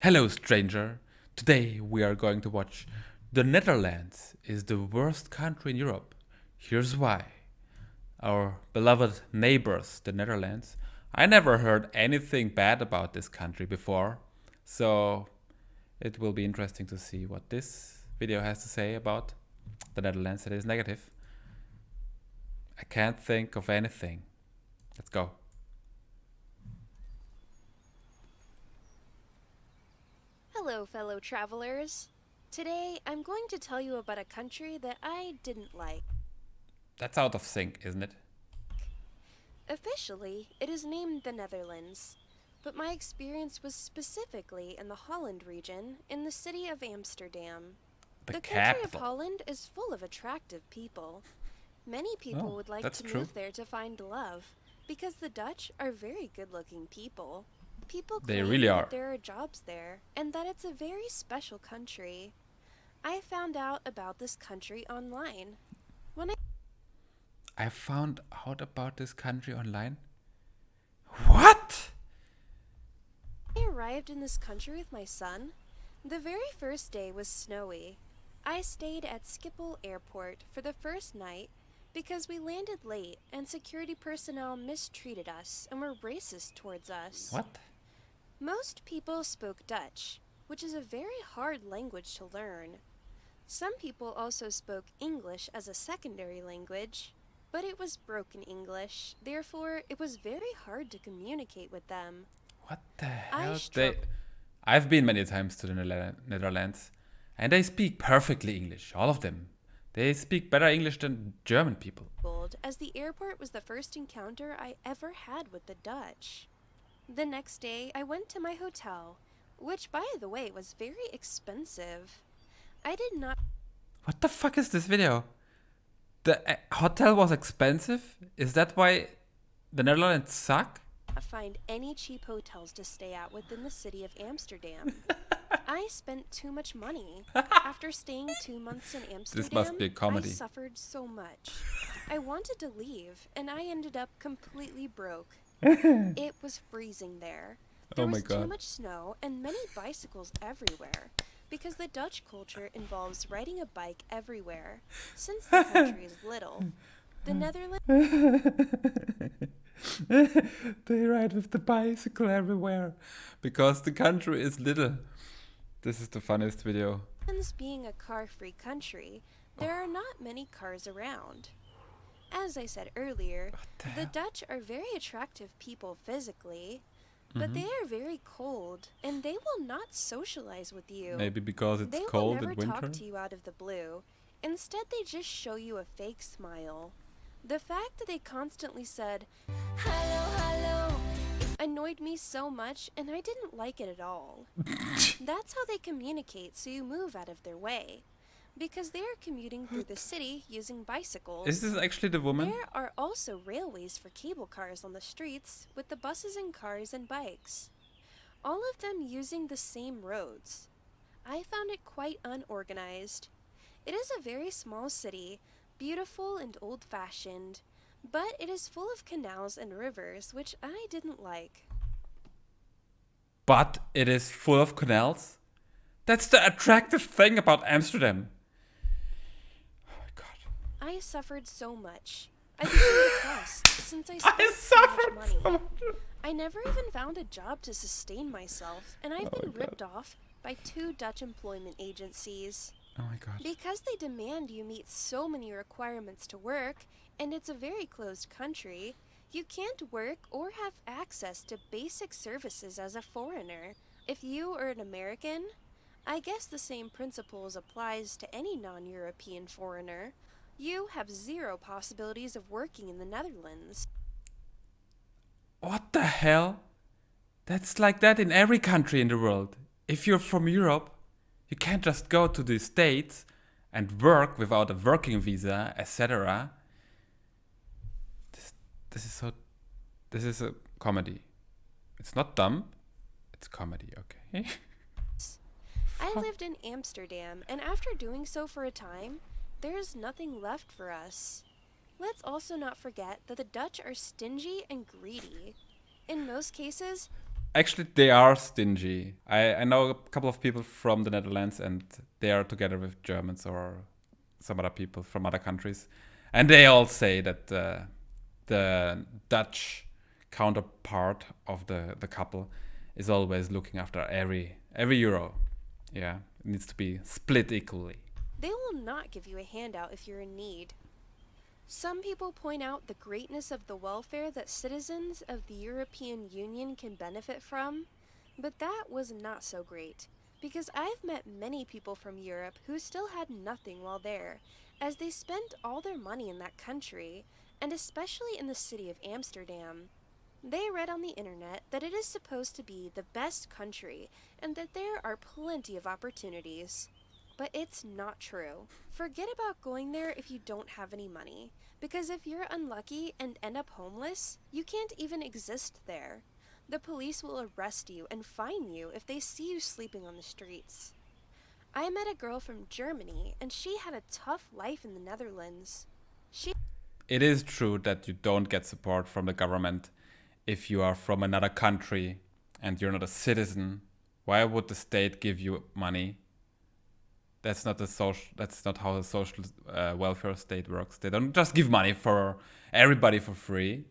Hello, stranger. Today we are going to watch The Netherlands is the worst country in Europe. Here's why. Our beloved neighbors, the Netherlands. I never heard anything bad about this country before, so it will be interesting to see what this video has to say about the Netherlands that is negative. I can't think of anything. Let's go. Hello, fellow travelers. Today, I'm going to tell you about a country that I didn't like. That's out of sync, isn't it? Officially, it is named the Netherlands, but my experience was specifically in the Holland region, in the city of Amsterdam. The The country of capital. Holland is full of attractive people. Many people Oh, would like that's to true. move there to find love, because the Dutch are very good looking people. People They claim really are. that there are jobs there, and that it's a very special country. I found out about this country online. When I found out about this country online. What? I arrived in this country with my son, the very first day was snowy. I stayed at Schiphol Airport for the first night because we landed late and security personnel mistreated us and were racist towards us. What? Most people spoke Dutch, which is a very hard language to learn. Some people also spoke English as a secondary language, but it was broken English, therefore, it was very hard to communicate with them. What the I hell? struggled. I've been many times to the Netherlands, and they speak perfectly English. All of them. They speak better English than German people. As the airport was the first encounter I ever had with the Dutch. The next day, I went to my hotel, which, by the way, was very expensive. I did not What the fuck is this video? The hotel was expensive? Is that why the Netherlands suck? find any cheap hotels to stay at within the city of Amsterdam. I spent too much money. After staying 2 months in Amsterdam, This must be a comedy. I suffered so much. I wanted to leave, and I ended up completely broke. It was freezing there. There Oh my was too god. much snow and many bicycles everywhere, because the Dutch culture involves riding a bike everywhere. Since the country is little, the Netherlands They ride with the bicycle everywhere because the country is little. This is the funniest video. being a car-free country, there are not many cars around. As I said earlier, the Dutch are very attractive people physically, but they are very cold, and they will not socialize with you. Maybe because it's They will cold never in winter. talk to you out of the blue. Instead, they just show you a fake smile. The fact that they constantly said, "Hello, hello," annoyed me so much, and I didn't like it at all. That's how they communicate, so you move out of their way. Because they are commuting through the city using bicycles. Is this actually the woman? There are also railways for cable cars on the streets, with the buses and cars and bikes. All of them using the same roads. I found it quite unorganized. It is a very small city, beautiful and old-fashioned, but it is full of canals and rivers, which I didn't like. But it is full of canals. That's the attractive thing about Amsterdam. Oh my god. I suffered so much. I became depressed since I spent so much money. I never even found a job to sustain myself, and I've been ripped off by 2 Dutch employment agencies. Oh my god. Because they demand you meet so many requirements to work, and it's a very closed country, you can't work or have access to basic services as a foreigner. If you are an American, I guess the same principles applies to any non-European foreigner. You have 0 possibilities of working in the Netherlands. What the hell? That's like that in every country in the world. If you're from Europe, you can't just go to the States and work without a working visa, etc. This is so. This is a comedy. It's not dumb. It's comedy, okay? I lived in Amsterdam, and after doing so for a time, there is nothing left for us. Let's also not forget that the Dutch are stingy and greedy. In most cases, Actually, they are stingy. I know a couple of people from the Netherlands, and they are together with Germans or some other people from other countries, and they all say that the Dutch counterpart of the couple is always looking after every euro. Yeah, it needs to be split equally. They will not give you a handout if you're in need. Some people point out the greatness of the welfare that citizens of the European Union can benefit from, but that was not so great, because I've met many people from Europe who still had nothing while there, as they spent all their money in that country, and especially in the city of Amsterdam. They read on the internet that it is supposed to be the best country and that there are plenty of opportunities. But it's not true. Forget about going there if you don't have any money, because if you're unlucky and end up homeless, you can't even exist there. The police will arrest you and fine you if they see you sleeping on the streets. I met a girl from Germany, and she had a tough life in the Netherlands. It is true that you don't get support from the government if you are from another country and you're not a citizen. Why would the state give you money? That's not how the social welfare state works. They don't just give money for everybody for free.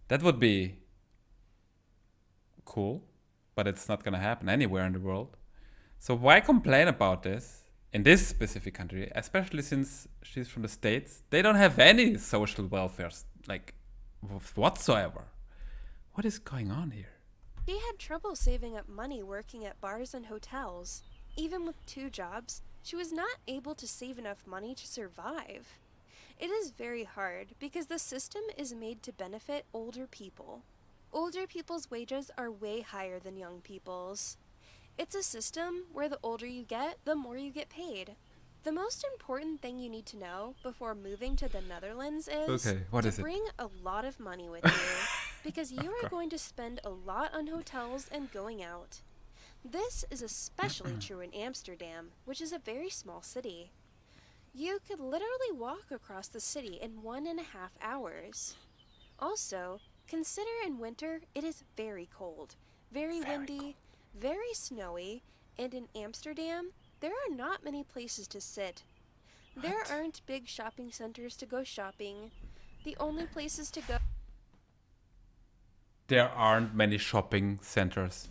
That would be cool, but it's not gonna happen anywhere in the world. So why complain about this in this specific country, especially since she's from the States? They don't have any social welfare like whatsoever. What is going on here? She had trouble saving up money working at bars and hotels. Even with 2 jobs, she was not able to save enough money to survive. It is very hard because the system is made to benefit older people. Older people's wages are way higher than young people's. It's a system where the older you get, the more you get paid. The most important thing you need to know before moving to the Netherlands is to bring a lot of money with you, because you are going to spend a lot on hotels and going out. This is especially true in Amsterdam, which is a very small city. You could literally walk across the city in 1.5 hours. Also, consider in winter it is very cold, very windy, very snowy, and in Amsterdam, there are not many places to sit. There aren't big shopping centers to go shopping. The only places to go... There aren't many shopping centers.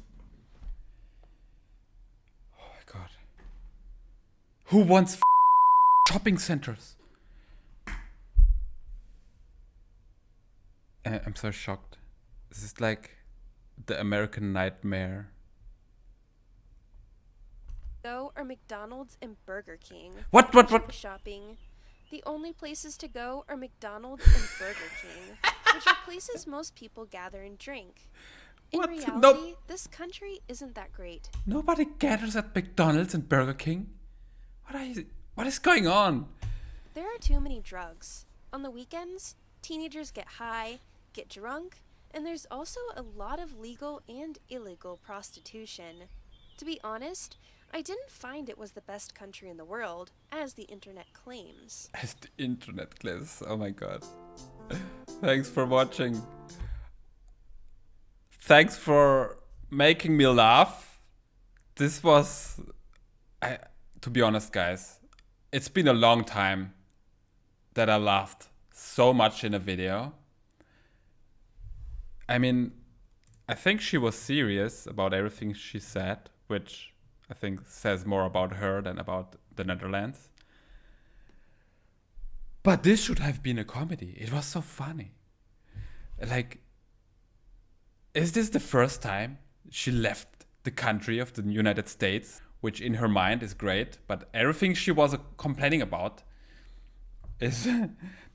Oh my god. Who wants shopping centers? I'm so shocked. This is like the American nightmare. Go are McDonald's and Burger King. What? Shopping. The only places to go are McDonald's and Burger King, which are places most people gather and drink. In reality, this country isn't that great. Nobody gathers at McDonald's and Burger King. What is going on? There are too many drugs. On the weekends, teenagers get high, get drunk, and there's also a lot of legal and illegal prostitution. To be honest, I didn't find it was the best country in the world, as the internet claims. As the internet claims. Oh my god. Thanks for watching. Thanks for making me laugh. This was... to be honest, guys, it's been a long time that I laughed so much in a video. I mean, I think she was serious about everything she said, which I think says more about her than about the Netherlands. But this should have been a comedy. It was so funny. Like, is this the first time she left the country of the United States, which in her mind is great, but everything she was complaining about is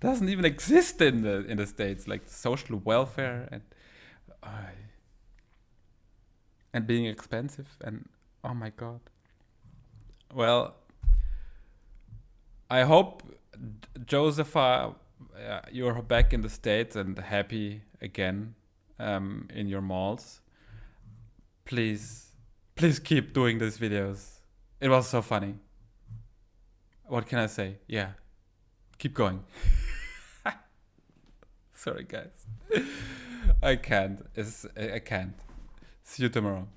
doesn't even exist in the States, like social welfare and being expensive, and oh my god. Well, I hope, Josepha, you're back in the States and happy again in your malls. Please keep doing these videos. It was so funny. What can I say? Yeah, keep going. Sorry, guys. I can't. I can't. See you tomorrow.